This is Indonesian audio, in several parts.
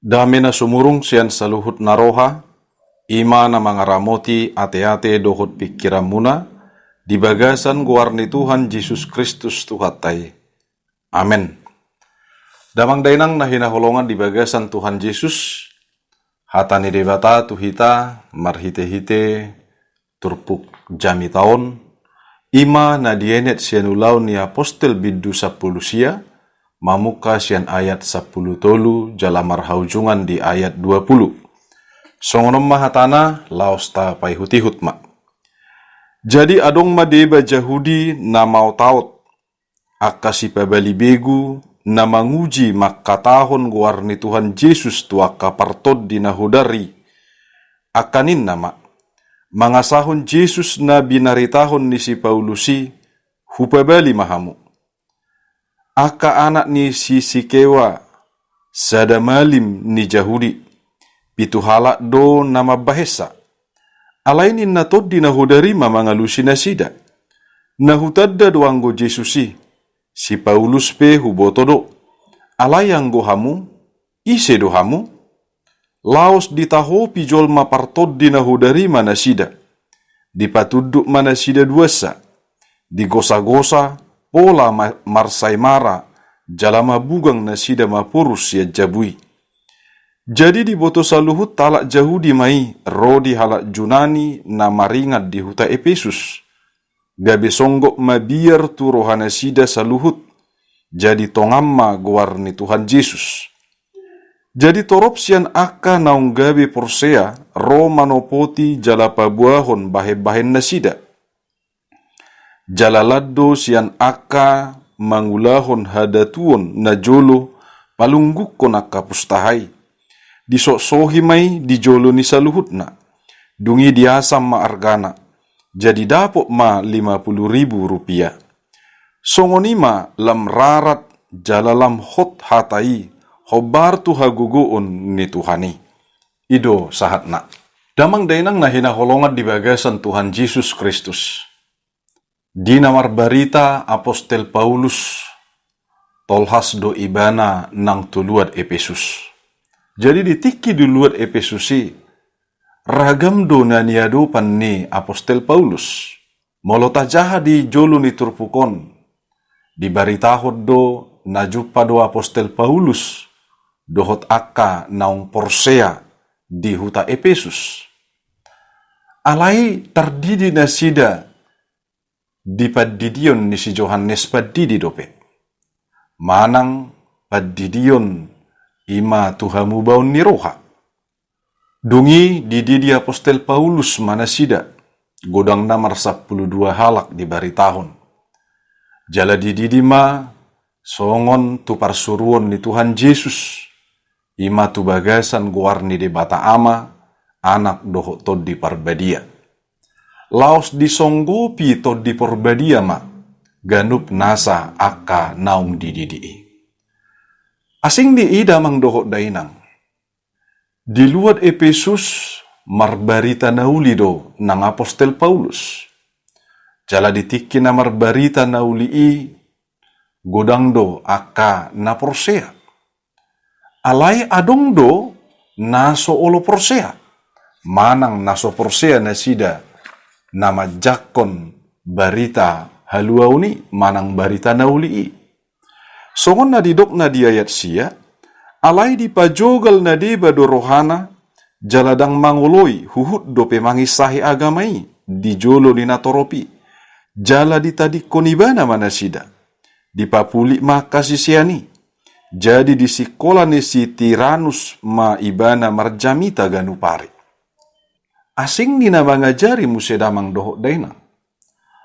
Dami na sumurung siyan sa luhut na roha, ima na mga ramoti ate-ate dohot pikiran muna, di bagasan guar ni Tuhan Yesus Kristus Tuhatay. Amen. Damang dainang na hinaholongan di bagasan Tuhan Yesus, hata ni debata tuhita, marhite-hite, turpuk jami taon, ima na dienet siyan ulaw ni Apostel Biddu 10 sia, mamuka sian ayat 10 tolu jalamar haujungan di ayat 20. Songonom mahatana laos ta pai hutihut ma. Jadi adong madeba Jahudi na mau taot akasi pabali begu na manguji makatahon guar ni Tuhan Yesus tuaka partod di nahudari akanin nama mangasahon Yesus na binaritahon ni si Paulusi hupabali mahamu. Aka anak ni si Sikewa sada malim ni Jahudi pitu halak do nama bahesa alainin na tod di nahudari mamangalusi na sida nahutadda doanggo Jesusi si Paulus pe hubotodo alayang gohamu ise dohamu laos ditaho pijol mapartod di nahudari mana sida dipatuduk mana sida duasa digosa-gosa pola marsai mara jalama bugang na sida mapurus ya jabui. Jadi di boto saluhut talak Jahudi mai rodi halak Junani na maringat di huta Epesus. Gabe songgok mabiar tu rohana sida saluhut. Jadi tongamma guar ni Tuhan Yesus. Jadi torop sian aka naung gabe porsea ro manopoti jala pabuahon bahe-bahen na sida. Jalaladdo sian aka mangulahon hadatuon na jolo palungguk ko nakapustahai. Disok-sohi mai di jolo ni saluhutna. Dungi diasam ma argana. Jadi dapok ma 50.000 rupiah. Songonima lam rarat jalalam hot hatai hobar tu hagugoon ni Tuhani. Ido sahatna. Damang dainang na hinaholongan di bagasan Tuhan Yesus Kristus. Di namar barita Apostel Paulus tolhas do ibana nang tuluad Epesus. Jadi ditiki di luar Epesusi ragam do naniado pan ni Apostel Paulus. Molota jaha di jolo ni turpukon. Di baritahod do najupa do Apostel Paulus dohot akka naung porsea di huta Epesus. Alai tardidi na sida di paddidion ni si Johannes paddidi dope. Manang paddidion ima tuhamu baun ni roha. Dungi dididi Apostel Paulus manasida godang namar 12 halak di baritahon. Jala dididi ma songon tu parsuruon ni Tuhan Yesus. Ima tu bagasan guarni de bata ama anak doho tod di parbadia. Laos disonggopi to di porbadia ma, ganup nasa aka naung dididi. Asing di ida mang dohok dainang. Di luar Epesus, marbarita nauli do nang Apostel Paulus. Jala ditiki na marbarita nauli godang do aka na porsea. Alay adong do naso olo porsea. Manang naso porsea na sida nama jakon barita haluauni manang barita nauli. Songon na didok na di ayat sia, alay di pajogal na deba do rohana, jaladang manguloi huhut do pemangisahi agamai, di jolo ni natoropi, jala di tadi konibana manasida, di papuli makasisiani, jadi di sikola ni si Tiranus ma ibana marjamita ganupari. Asing ni na mangajari musedamang dohok dainang.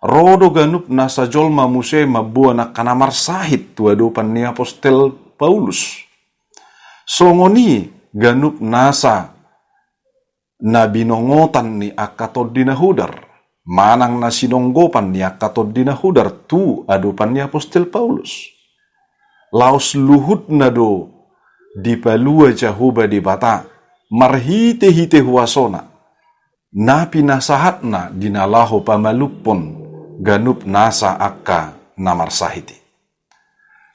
Rodo ganup nasa jolma muse mabuan na kanamar sahit tuadupan ni Apostel Paulus. Songoni ganup nasa na binongotan ni akatod dinahudar. Manang na sinonggopan ni akatod dinahudar tu adupan ni Apostel Paulus. Laos luhut na do di palua jahuba di bata marhite-hite huasona. Na pinasahat na dinalaho pamalupon ganup nasa akka namar sahiti.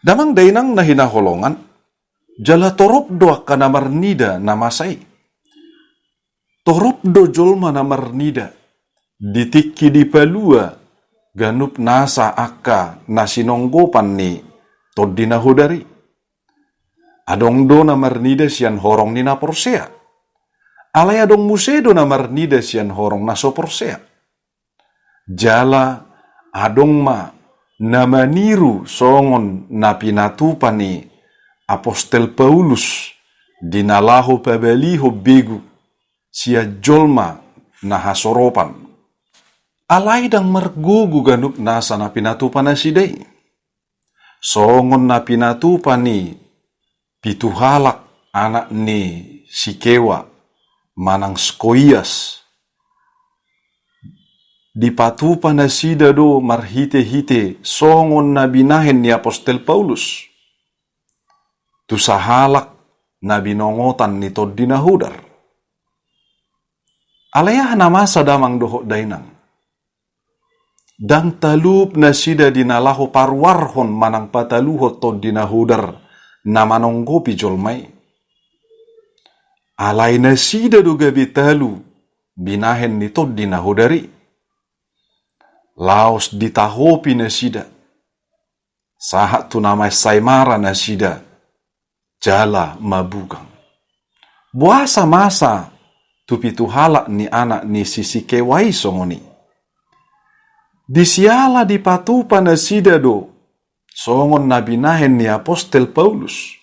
Damang dainang na hinaholongan Jala torop do kana marnida namasai. Torop do jolma na marnida. Ditikki di palua ganup nasa akka nasinonggopan ni toddina hodari. Adong do na marnida sian horong ni na porsea. Alay adong musedo na marnida sian horong na so porsea. Jala adong ma na maniru songon na pinatupan ni Apostel Paulus dinalaho pabaliho begu sia jolma na hasoropan. Alay dang margugu ganup nasa na pinatupan na siday. Songon na pinatupan ni pituhalak anak ni Sikewa manang Skoias. Dipatupan na sida do marhite-hite songon na binahen ni Apostel Paulus. Tusahalak na binongotan ni toddina hudar. Alaya na masa damang doho dainang. Dang talup na sida dinalaho parwarhon manang pataluho toddina hudar na manonggopi jolmay. Alay na sida do gabi talu binahen ni toddina hudari. Laos ditahopi na sida. Sahat tu namay saymara na sida. Jala mabugang. Buasa masa tu pituhalak ni anak ni Sisikewai songoni. Disiala dipatupan na sida do. Songon na binahen ni Apostel Paulus.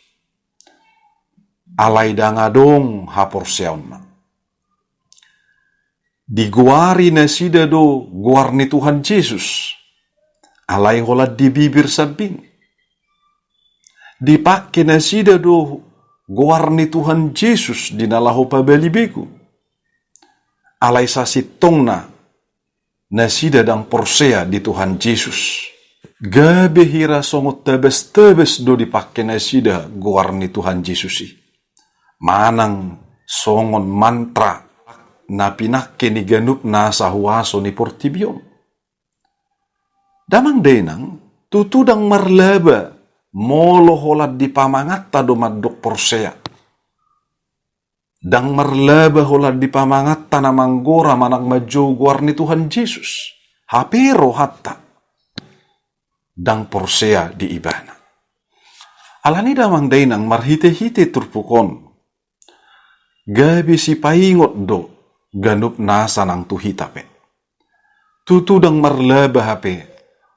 Alay dangadong haporseon na. Diguari na sida do guar ni Tuhan Yesus. Alay holat di bibir sabing. Dipake na sida do guar ni Tuhan Yesus dinalaho pabalibeku. Alay sasitong na sida dang porsea di Tuhan Yesus. Gabe hira songot tebes-tebes do dipake na sida guar ni Tuhan Yesus. Manang songon mantra na pinakke ni ganup na sa huwaso ni Portibion. Damang denang, tutudang marlaba, molo holat di pamangatta do maddok porsea. Dang marlaba holat di pamangatta na manggora manang majo guar ni Tuhan Yesus. Hapero hatta. Dang porsea di ibana. Alani damang denang marhite-hite turpukon. Gabi si paingot do ganup nasa nang tuhitape. Tutudang marlaba hape,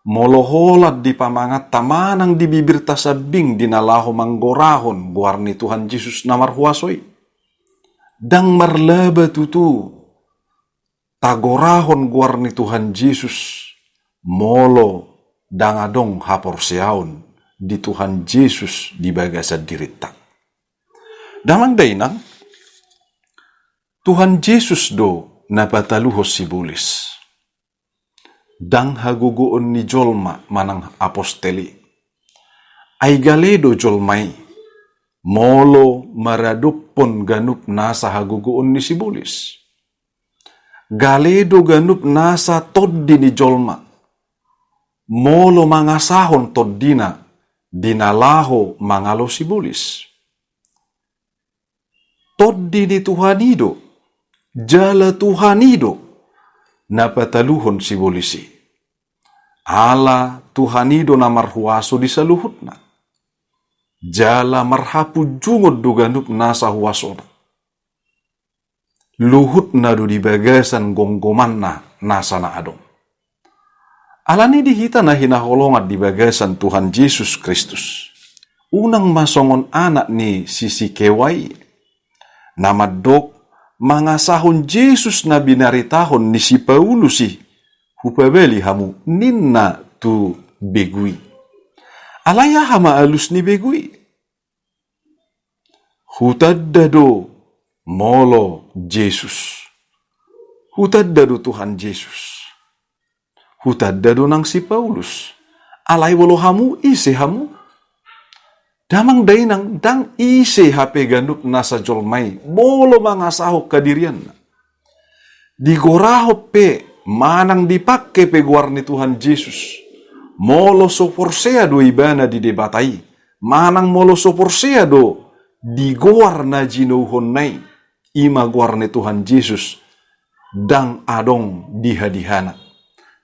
moloholat di pamangat tamanang di bibir tasabing dinalaho manggorahon guar ni Tuhan Yesus na marhuasoi. Dang marlaba tutu, tagorahon guar ni Tuhan Yesus, molo dangadong haporseaon di Tuhan Yesus di bagasa dirita. Damang dainang, Tuhan Yesus do napataluhos sibulis. Dang haguguon ni jolma manang aposteli. Ay galedo jolmay. Molo maradupon ganup nasa haguguon ni sibulis. Galedo ganup nasa toddi ni jolma. Molo mangasahon toddina dinalaho mangalo sibulis. Toddi ni Tuhanido. Jala Tuhanido napataluhon si bolisi. Ala Tuhanido na marhuaso di saluhut na. Jala marhapu jungod do ganup nasa huwaso na. Luhut na do di bagasan gonggoman na nasa na adong. Alani dihita na hinaholongat di bagasan Tuhan Yesus Kristus. Unang masongon anak ni Sisikewai. Namadok mangasahon Yesus na binaritahon ni si Paulus hupabeli hamu ninna tu begui. Alaya hama alus ni begui. Hutaddado molo Yesus. Hutaddado Tuhan Yesus. Hutaddado nang si Paulus. Alay walo hamu ise hamu. Damang dainang dang ise hape ganup nasa jolmay, molo mangasaho kadirian. Digoraho pe, manang dipakke pe guar ni Tuhan Yesus. Molo so porsea do ibana di debatai, manang molo so porsea do Digowar na jinuhon nai, ima guar ni Tuhan Yesus, dang adong dihadihana.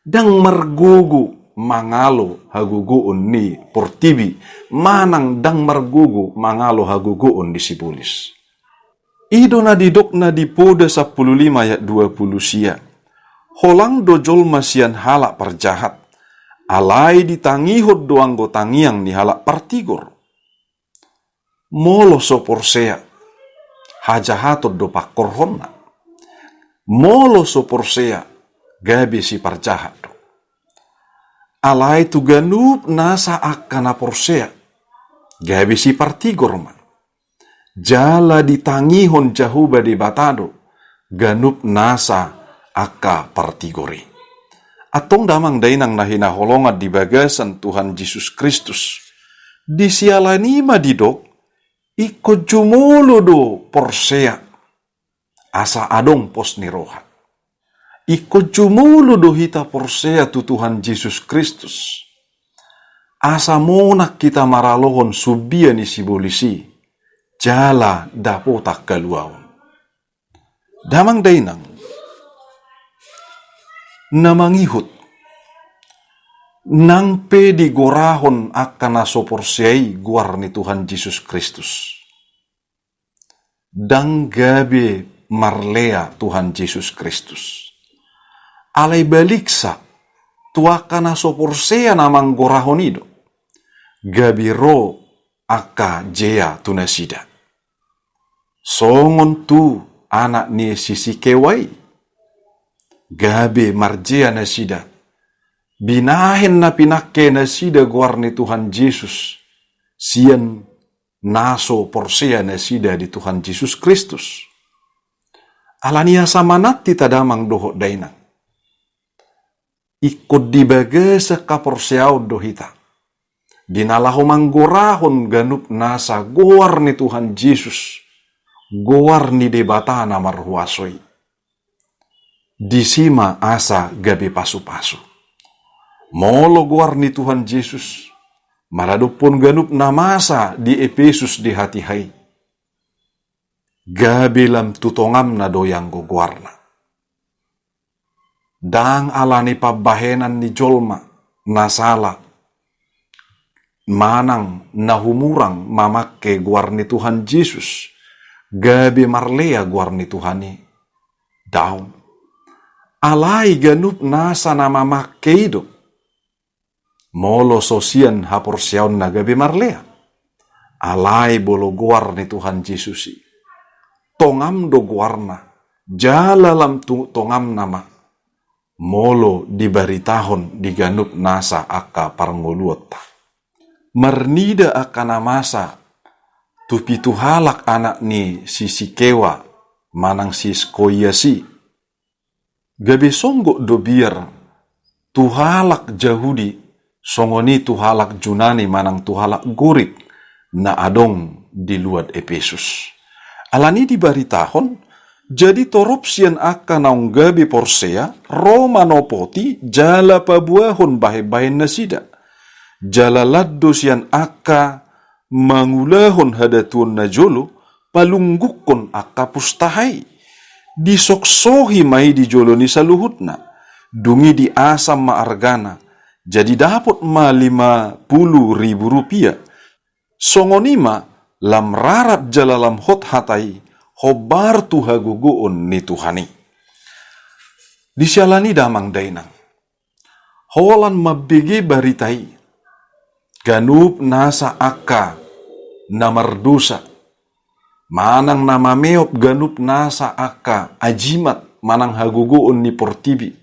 Dang margugu mangalo haguguon ni portibi, manang dang margugu mangalo haguguon di sipulis. Ido na didok na di Poda 15 ayat 20 sia. Holang dojol masian halak perjahat. Alai ditangihod doang go tangiang ni halak partigor. Molo soporsea. Hajahatod do pakorhonna. Molo soporsea. Gabi si parjahat do. Alai tu ganup nasa akana porsea. Gabi si partigor man. Jala ditangihon jahuba di batado. Ganup nasa aka partigori. Atong damang dainang nahinaholongat di bagasan Tuhan Yesus Kristus. Di sialanima didok, iko jumulo do porsea. Asa adong pos ni roha. Iko jumulo do hita porsea tu Tuhan Yesus Kristus. Asa monak kita maralohon subia ni sibolisi. Jala dapotak kaluaon. Damang dainang. Namangihut. Nang pedi gorahon akan nasoporsiai guar ni Tuhan Yesus Kristus. Dang gabe marlea Tuhan Yesus Kristus. Alai baliksa tuakan nasoporsea namang gorahon ido. Gabi ro aka jea tunasida. Songon tu anak ni sisi kewai. Gabe marjea na sida. Binahin na pinakke na sida guar ni Tuhan Yesus. Sian naso porsea na sida di Tuhan Yesus Kristus. Alania samanat ti tadamang doho dainang. Ikut dibagasa ka porseao dohita. Dinalaho manggorahon ganup nasa guar ni Tuhan Yesus. Guar ni debata na marhuasoi. Disima asa gabi pasu-pasu. Molo guar ni Tuhan Yesus. Maradupon ganup na masa di Efesus di hati hai. Gabi lam tutongam na doyang guarna. Dang alani pabahenan ni jolma nasala. Manang nahumurang mamakke guar ni Tuhan Yesus. Gabi marlea guar ni Tuhani. Daun. Alai ganup nasa nama makeido. Molo sosian haporsiaon na gabi marlea. Alai bolo guar ni Tuhan Yesusi. Tongam do guarna. Jalalam tongam nama. Molo dibaritahon diganup nasa aka parngoluota. Marnida akana masa. Tupi tuhalak anak ni sisi kewa. Manang siskoyasi. Gabi songgo do biar tuhalak Jahudi songoni tuhalak Junani manang tuhalak Gorik na adong di luar Efesus. Alani dibaritahon jadi toropsian aka naung gabi porsea Romanopoti jala pabuahon bahe-bahen nasida. Jala laddo sian aka mangulahon hadatuon na jolo palunggukon aka pustahai. Disoksohi mai di joloni saluhutna. Dungi di asam maargana. Jadi dapat ma 50.000 rupiah. Songonima lam rarat jalalam hot hatai. Hobar tuha guguon ni Tuhani. Disyalani damang dainang. Holan mabege baritai. Ganup nasa aka namardusa. Manang nama meop ganup nasa aka ajimat manang haguguon ni portibi.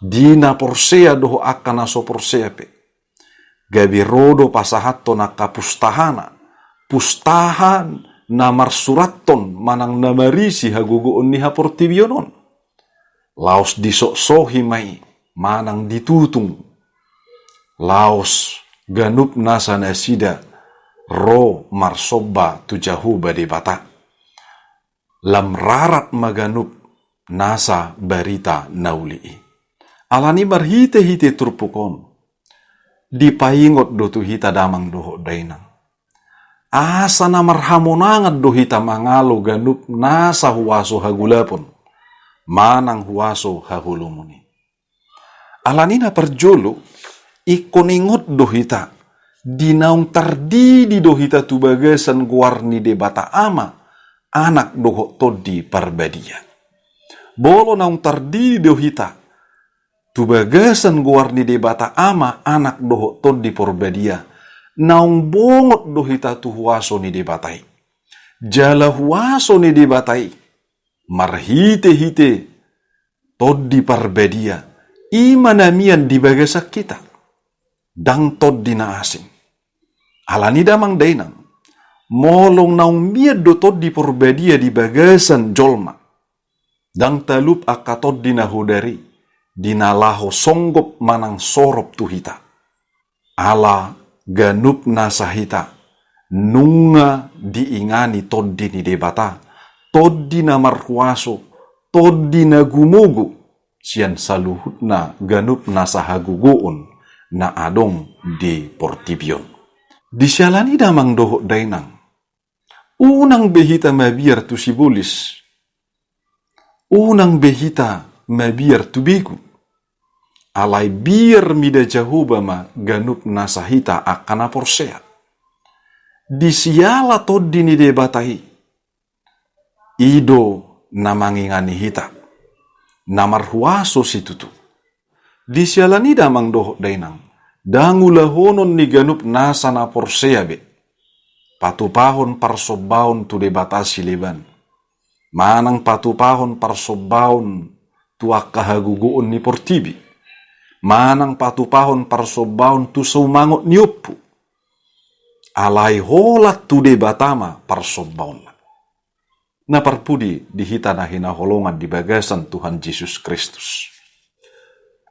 Dina porsea doho aka naso porsea pe. Gabi rodo pasahatto naka pustahana. Pustahan namar suraton manang namarisi haguguon ni haportibionon. Laos disoksohi mai manang ditutung. Laos ganup nasa nasida. Ro marsoba tujahu badi bata. Lam rarat maganup nasa barita naulii. Alani marhite-hite turpukon. Dipaingot do tu hita damang doho dainang. asa na marhamonangan do hita mangalo ganup nasa huwaso hagulapon, manang huwaso hahulumuni. Alanina perjolo, ikoningot do hita, dinaung tardidi do hita tu bagasan guarni de bata ama, anak doho todi parbadia. Bolo naung tardidi do hita, tu bagasan guarni de bata ama, anak doho todi parbadia. Naung bongot do hita tu huwaso ni debatai. Jala huwaso ni debatai. Marhite-hite todi parbedia. Imanamian di bagasak kita. Dang todi na asing. Alani damang dainang. Molong naung miad do todi parbedia di bagasan jolma. Dang talup aka todi na hudari. Dinalaho songgop manang sorop tu hita. Ala ganup nasahita nunga diingani toddi ni debata, toddi na marhuaso, toddi na gumugu, siyan saluhut na ganup nasahaguguon na adong di Portibion. Disyalani damang doho dainang, unang behita mabiar tu sibulis, unang behita mabiar tu bigu, alay biar mida jahuba ma ganup nasahita akana porsea. Disiala toddi ni debatai. Ido namangingani hita. Namarhuaso situtu. Disiala ni damang doho dainang. Dangula honon ni ganup nasana porsea be. Patupahon parsobahon tu debata siliban. Manang patupahon parsobahon tu akahaguguon ni Portibi. Manang patupahon parsobahon tu saumangot niupu. Alay holat tu debatama parsobahon. Naparpudi dihita na hinaholongan di bagasan Tuhan Yesus Kristus.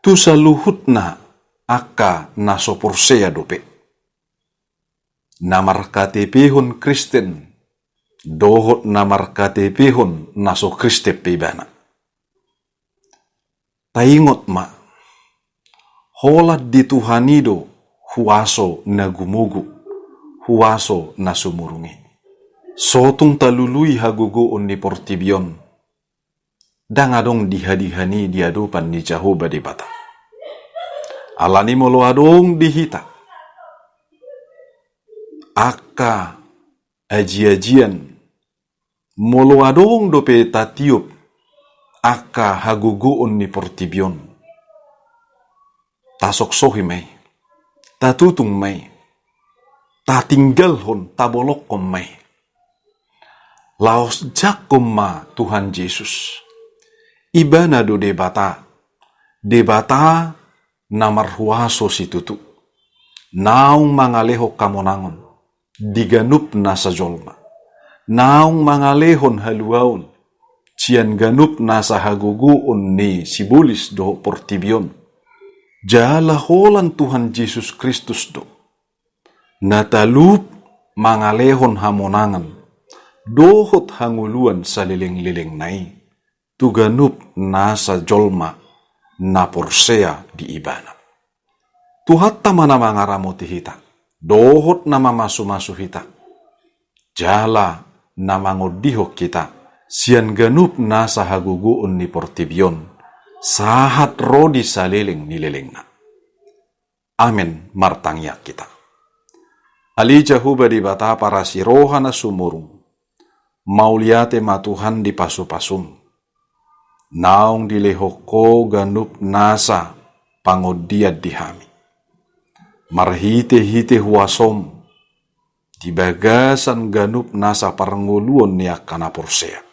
Tu saluhut na aka nasoporsea dope. Namarkatepihon Kristen. Dohot namarkatepihon naso Kriste pibana. Taingot ma. Holat di Tuhanido huwaso na gumugu, huwaso na sumurungi. Sotung talului haguguon ni Portibion, dangadong dihadihani diadupan ni Jahoba di bata. Alani molo adong dihita. Aka aji-ajian, molo adong dope tatiup, aka haguguon ni Portibion. Tasoksohi may, tatutung may, tatinggal hon, tabolok kom may. Laos jakom ma Tuhan Yesus. Iba na do debata namarhuaso situtu. Naung mangaleho kamonangon, diganup na sa jolma. Naung mangalehon haluaon, cian ganup na sa haguguon ni sibulis do Portibion. Jala holan Tuhan Yesus Kristus do. Natalup mangalehon hamonangan. Dohot hanguluan sa liling-liling nai. Tuganup nasa jolma na porsea di ibana. Tuhat tama na mangaramoti hita. Dohot na mamasu-masu hita. Jala na mangodihok kita. Sian ganup nasa haguguon ni Portibion. Sahat rodi saliling nililing na. Amen martangya kita. Ali Jahuba di bata para siroha na sumurung. Mauliate matuhan di pasu-pasum. Naung dilehoko ganup nasa pangodiad dihami. Marhite-hite huwasom. Di bagasan ganup nasa paranguluon niya kana porsea.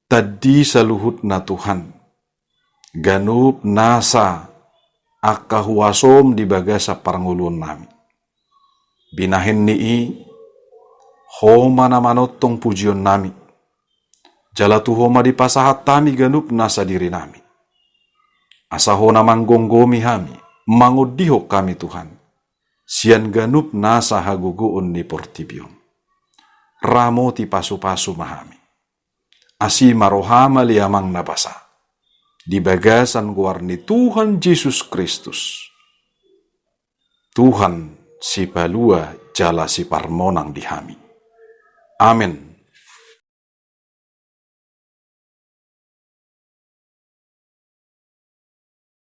Tadi saluhut na Tuhan. Ganup nasa akahuasom di bagasa paranguluan nami. Binahin nii, homa na manotong pujion nami. Jalatu homa di pasahat tami ganup nasa diri nami. Asaho na manggonggomi hami, mangudihok kami Tuhan. Sian ganup nasa haguguon ni Portibion. Ramo ti pasu-pasu mahami. Asi marohama liamang nabasa. Di bagasan guarni Tuhan Yesus Kristus. Tuhan si palua jala si parmonang dihami. Amin.